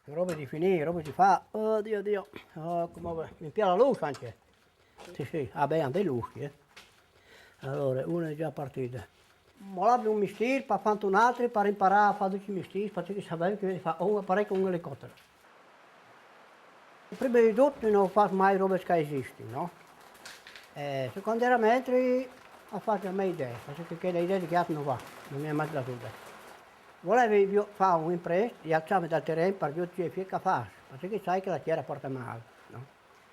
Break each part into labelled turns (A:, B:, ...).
A: Roba di finire, roba di fa, oddio Dio, oh, come mi piace la luce anche. Sì, sì, abbiamo dei luci, Allora, una è già partita. Volavo un mistero per fare un altro, per imparare a fare 12 misteri, perché sapevo che fa un apparecchio con un elicottero. Prima di tutto non ho fatto mai robe che esistono, no? Secondariamente ho fatto la mia idea, perché le idee che altro non va, non mi è mai dato idea. Volevo fare un'impresa e alzarmi dal terreno per vedere che fare, perché sai che la terra porta male, no?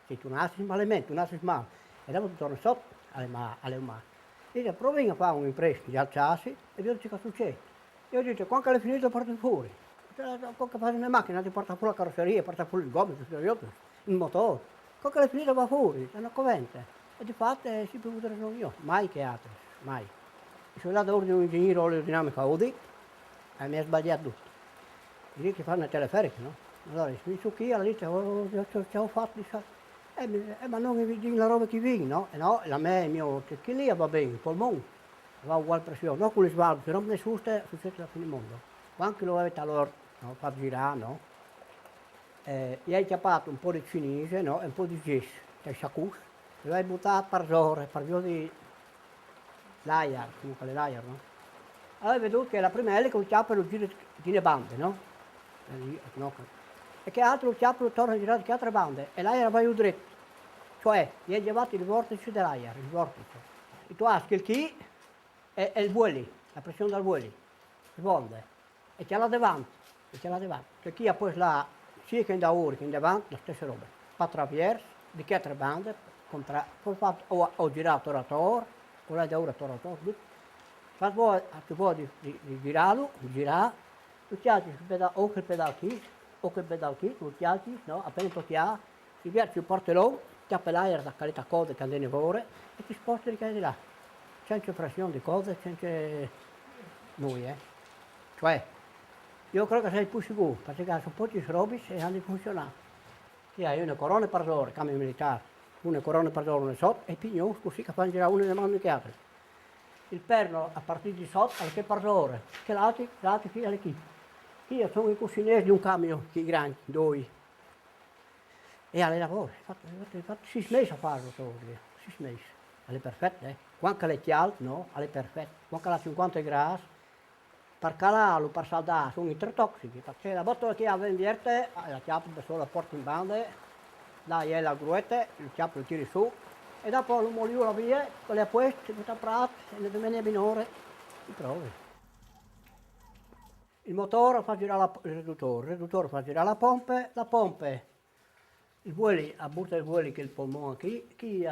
A: Se tu nasci malamente, tu nasci male, e dopo tu torni sotto alle umane. Quindi proviamo a fare un'impresa di alzarsi e vedere cosa succede. Io dico, quando è finito porto fuori. Quando fai una macchina ti porta fuori la carrozzeria, porta fuori il gomito, il motore. Quando è finito va fuori, è una covente. E di fatto si può vedere solo io, mai che altri, mai. Sono andato da un ingegnere aerodinamico Audi, e mi ha sbagliato tutto. Lì che fanno le teleferiche, no? Allora mi su qui, alla dice, ce l'ho fatto, ma non mi dici la roba che viene, no? E no, la me, il mio, che lì va bene, il polmone, va uguale pressione, no con le svalve, se non ne succede la fine del mondo. Quando lo avete allora, no, fa girare, no? Gli hai chiappato un po' di cinese, no? E un po' di gesso, del chacus, lo hai buttato per via di l'aia, comunque l'aia, no? Allora vedo che la prima elica lo chiappa e lo gira di le bande, no? E che altro lo chiappa e lo torna a girare di altre bande e l'aria va giù dritto. Cioè, gli hai llevato il vortice dell'aria, il vortice. E tu aschi il chi e il vueli, la pressione del vueli, svolge. E c'è la davanti, Che chi ha poi là, sia che in da ora che in davanti, la stessa roba. Fa traverso, di che altre bande, poi ho girato rotore, con la da ora rotore, fa poi di girarlo, lo chiacchi sul pedale, o che il pedale qui, lo chiacchi, no? Appena tocchiamo, si viene sul portellone, chiappa l'aria da caletta code che andiamo fuori e ti sposti di là. Senza pressione di cose, senza noi, Cioè, io credo che sei più sicuro, perché sono pochi robi e hanno funzionato. Sì, hai una corona per ore, cambio militare, una corona per ore, una sotto, e pignone, così che fanno girare una delle mani che altre. Il perno a partire di sotto alle che per ore, che l'altro qui alle chi. Io sono i cucinesi di un camion, che grandi, due. E alle lavoro, ho fatto 6 mesi a farlo solo lì, 6 mesi. Alle perfette, Quando le chiale, no, alle perfette. Quando la 50 gradi, per calarlo, per saldare, sono i tre tossici, perché la botola che aveva in verte, la chiappa solo la porta in bande, là è la gruetta, il chiappa lo tiri su, e dopo lo molio la via, con le appueste, si butta a prato, e le domenica minore, si provi. Il motore fa girare il riduttore fa girare la pompa, il vueli, a butta il vueli che è il polmone qui, chi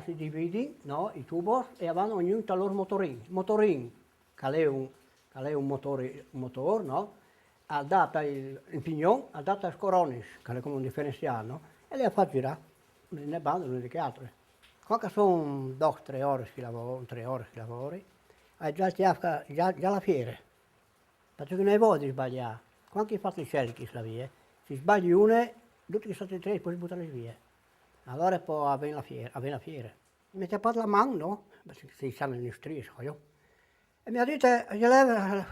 A: si divide, no, i tubi, e avanti ognuno ha il loro motorino, che è un motore, no, ha dato il pignon, ha dato il coronis, che è come un differenziale, no, e le fa girare, ne bando, non di che altre. Quando sono 2-3 ore che lavoro, 3 ore che lavori, hai già la fiera, perché non hai voglia di sbagliare. Quando hai fatto i scelti la via, se sbagli una, tutti che sono i tre poi buttare via. Allora poi avviene la fiera. Mi ha fatto la mano, no? Perché si siamo in industria, so io. E mi ha detto,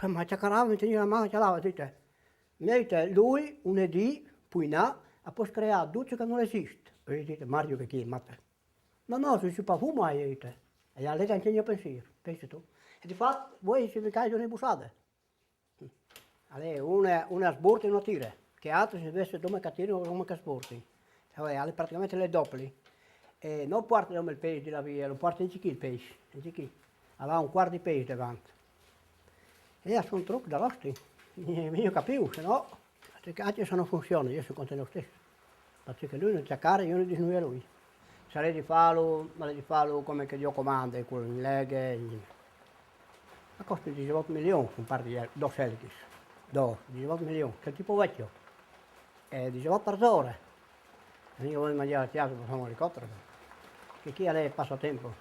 A: ma c'è carato, mi teneva la mano, ce l'aveva, mi ha detto, lui, lunedì, poi no, ha poi creato tutto che non esiste. E io ho detto, Mario che chi è, matta? No, se si fa fumare, io ho detto. E ha detto anche il mio pensiero, pensi tu. E di fatto, voi si vi cadono le busate. Allora, una sborta e una tira, che altro si veste come cattivo o come che sborti. Allora, praticamente le doppie. E non porta come il pesce della via, lo porta in chi il pesce, aveva un quarto di pesce davanti. E io sono un trucco da rosti, io capivo, se no, perché altri non funziona, io sono contento lo stesso. Perché lui non c'ha cara, io non disnuio a lui. Sarei di farlo come che Dio comanda, quello in leghe. Ma costa 18 milioni un par di due selkis. 18 milioni, che è tipo vecchio. E 18 per ore. E io voglio mangiare a teatro, facciamo l'elicottero. Che chi ha lei passatempo?